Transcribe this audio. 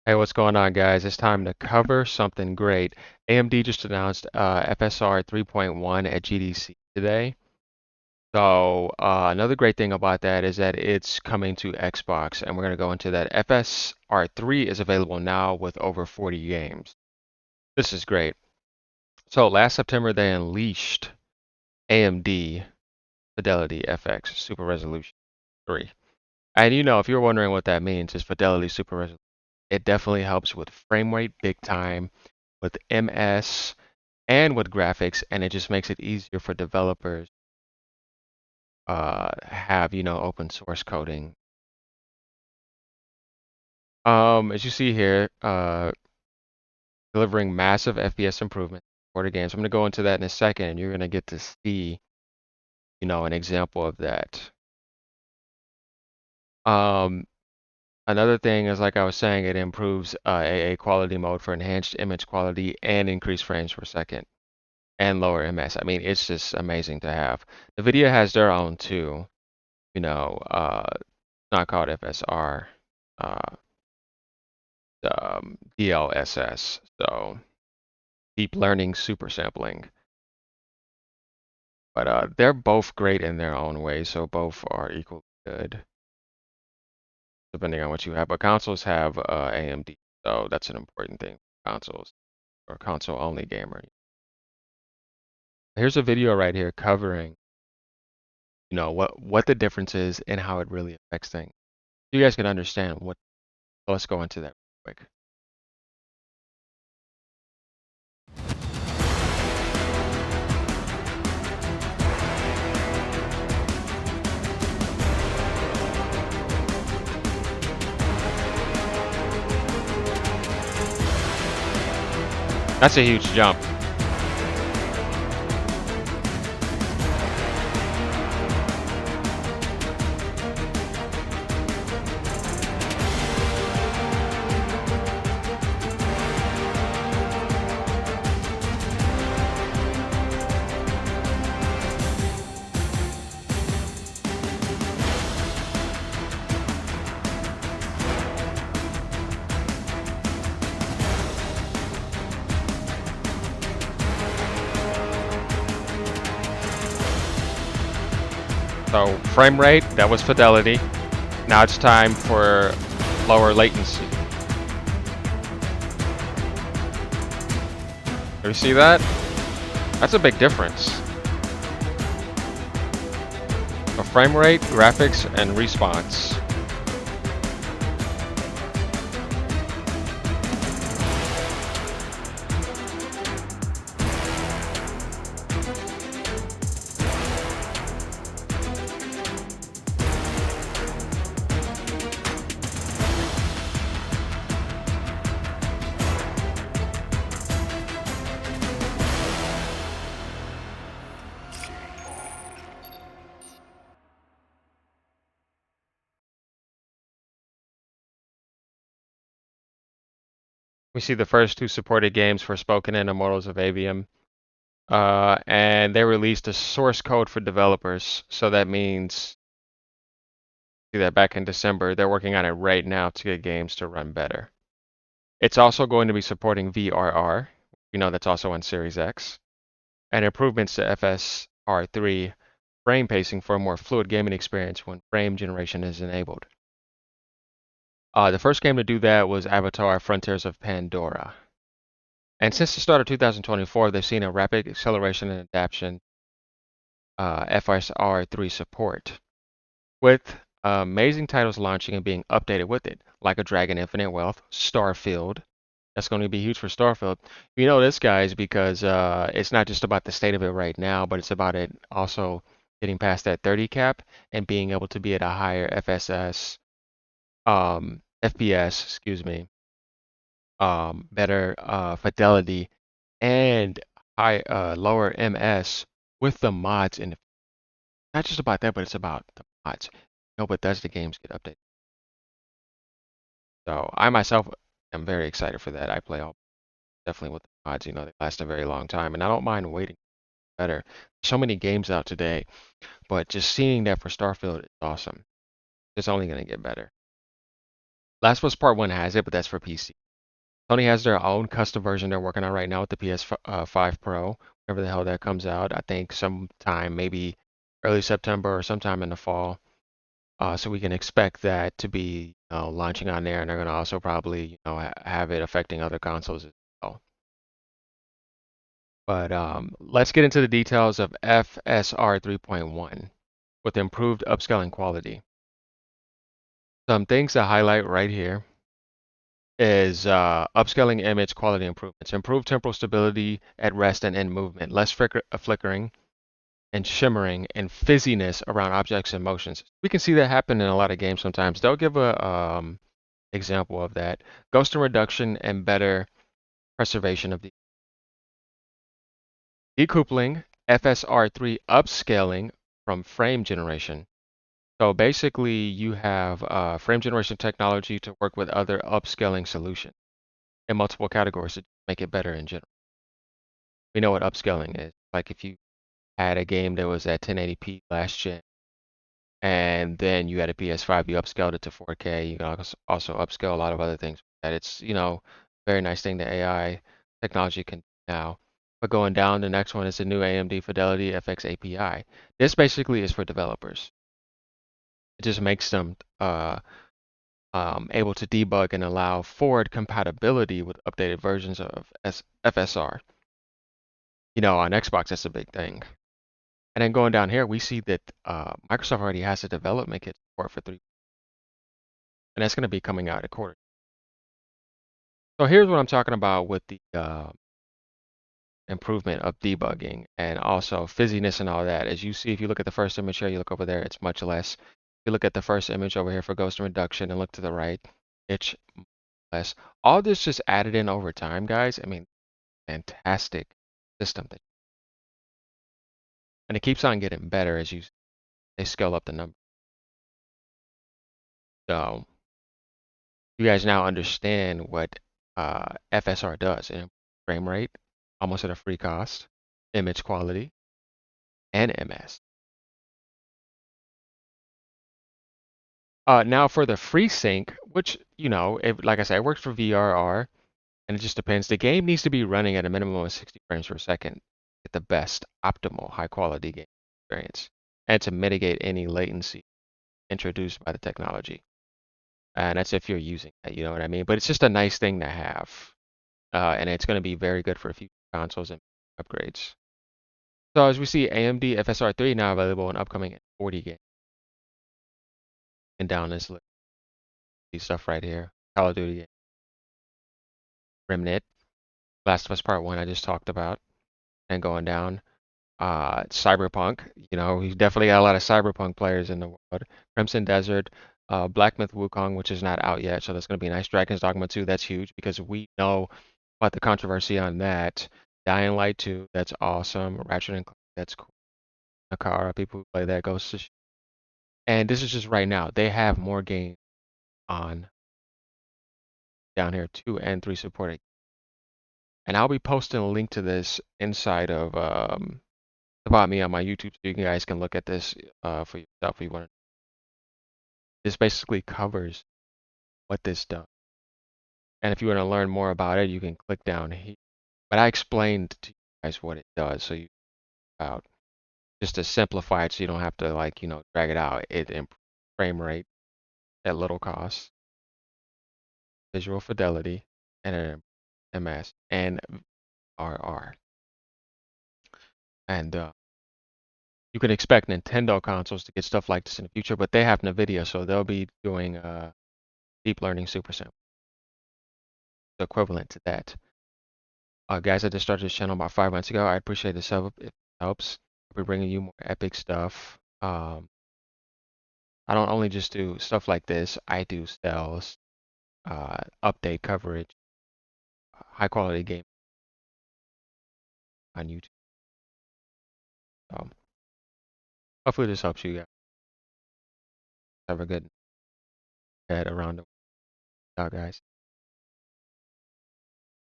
Hey, what's going on, guys? It's time to cover something great. AMD just announced FSR 3.1 at GDC today. So another great thing about that is that it's coming to Xbox, and we're going to go into that. FSR 3 is available now with over 40 games. This is great. So last September, they unleashed AMD Fidelity FX Super Resolution 3. And if you're wondering what that means, it's Fidelity Super Resolution. It definitely helps with frame rate big time, with MS and with graphics, and it just makes it easier for developers have open source coding. As you see here, delivering massive FPS improvement for the games. I'm going to go into that in a second, and you're going to get to see an example of that. Um, Another thing is, like I was saying, it improves AA quality mode for enhanced image quality and increased frames per second and lower MS. I mean, it's just amazing to have. NVIDIA has their own too. Not called FSR, uh, DLSS. So deep learning super sampling. But they're both great in their own way, so both are equally good, depending on what you have. But consoles have AMD, so that's an important thing for consoles or console only gamer. Here's a video right here covering, what the difference is and how it really affects things. You guys can understand what. So let's go into that real quick. That's a huge jump. So frame rate, that was fidelity. Now it's time for lower latency. Do you see that? That's a big difference. So frame rate, graphics, and response. We see the first two supported games for Spoken and Immortals of Avium. And they released a source code for developers. So that means, see that back in December, they're working on it right now to get games to run better. It's also going to be supporting VRR. That's also on Series X. And improvements to FSR 3 frame pacing for a more fluid gaming experience when frame generation is enabled. The first game to do that was Avatar Frontiers of Pandora. And since the start of 2024, they've seen a rapid acceleration and adaptation FSR 3 support, with amazing titles launching and being updated with it, like a Dragon Infinite Wealth, Starfield. That's going to be huge for Starfield. You know this, guys, because it's not just about the state of it right now, but it's about it also getting past that 30 cap and being able to be at a higher FPS, excuse me, better fidelity and lower MS with the mods. And not just about that, but it's about the mods. But does the games get updated? So I myself am very excited for that. I play all definitely with the mods. They last a very long time, and I don't mind waiting. Better. So many games out today, but just seeing that for Starfield is awesome. It's only going to get better. Last of Us Part 1 has it, but that's for PC. Sony has their own custom version they're working on right now with the PS5 Pro, whenever the hell that comes out. I think sometime, maybe early September or sometime in the fall. So we can expect that to be launching on there, and they're going to also probably have it affecting other consoles as well. But let's get into the details of FSR 3.1 with improved upscaling quality. Some things to highlight right here is upscaling image quality improvements, improved temporal stability at rest and in movement, less flickering and shimmering and fizziness around objects and motions. We can see that happen in a lot of games sometimes. They'll give a example of that. Ghosting reduction and better preservation of the decoupling, FSR3 upscaling from frame generation. So basically, you have frame generation technology to work with other upscaling solutions in multiple categories to make it better in general. We know what upscaling is. Like if you had a game that was at 1080p last gen, and then you had a PS5, you upscaled it to 4K. You can also upscale a lot of other things. That it's very nice thing that AI technology can do now. But going down, the next one is the new AMD Fidelity FX API. This basically is for developers. It just makes them able to debug and allow forward compatibility with updated versions of FSR. On Xbox, that's a big thing. And then going down here, we see that Microsoft already has a development kit support for 3, and that's going to be coming out a quarter. So here's what I'm talking about with the improvement of debugging and also fizziness and all that. As you see, if you look at the first image here, you look over there, it's much less. If you look at the first image over here for ghost reduction and look to the right, it's less. All this just added in over time, guys. I mean, fantastic system. And it keeps on getting better as they scale up the number. So you guys now understand what FSR does in frame rate, almost at a free cost, image quality, and MS. Now for the FreeSync, which, like I said, it works for VRR, and it just depends. The game needs to be running at a minimum of 60 frames per second at the best optimal high quality game experience, and to mitigate any latency introduced by the technology. And that's if you're using that, you know what I mean? But it's just a nice thing to have. And it's going to be very good for future consoles and upgrades. So as we see, AMD FSR3 now available in upcoming 40 games. And down this list, stuff right here. Call of Duty, Remnant, Last of Us Part 1 I just talked about. And going down, Cyberpunk. We've definitely got a lot of Cyberpunk players in the world. Crimson Desert, Black Myth Wukong, which is not out yet, so that's going to be nice. Dragon's Dogma 2, that's huge because we know about the controversy on that. Dying Light 2, that's awesome. Ratchet and Clank, that's cool. Nakara, people who play that, Ghost of Tsushima. And this is just right now. They have more games on down here, 2 and 3 supported. And I'll be posting a link to this inside of about me on my YouTube so you guys can look at this for yourself if you want. This basically covers what this does. And if you want to learn more about it, you can click down here. But I explained to you guys what it does, so you about just to simplify it, so you don't have to drag it out. It improves frame rate at little cost, visual fidelity, and an MS and RR. And you can expect Nintendo consoles to get stuff like this in the future, but they have NVIDIA, so they'll be doing deep learning super simple, equivalent to that. Guys, I just started this channel about 5 months ago. I appreciate the sub if it helps. I'll be bringing you more epic stuff. I don't only just do stuff like this. I do sales, update coverage, high quality game on YouTube. Hopefully this helps you guys. Have a good head around the world, guys.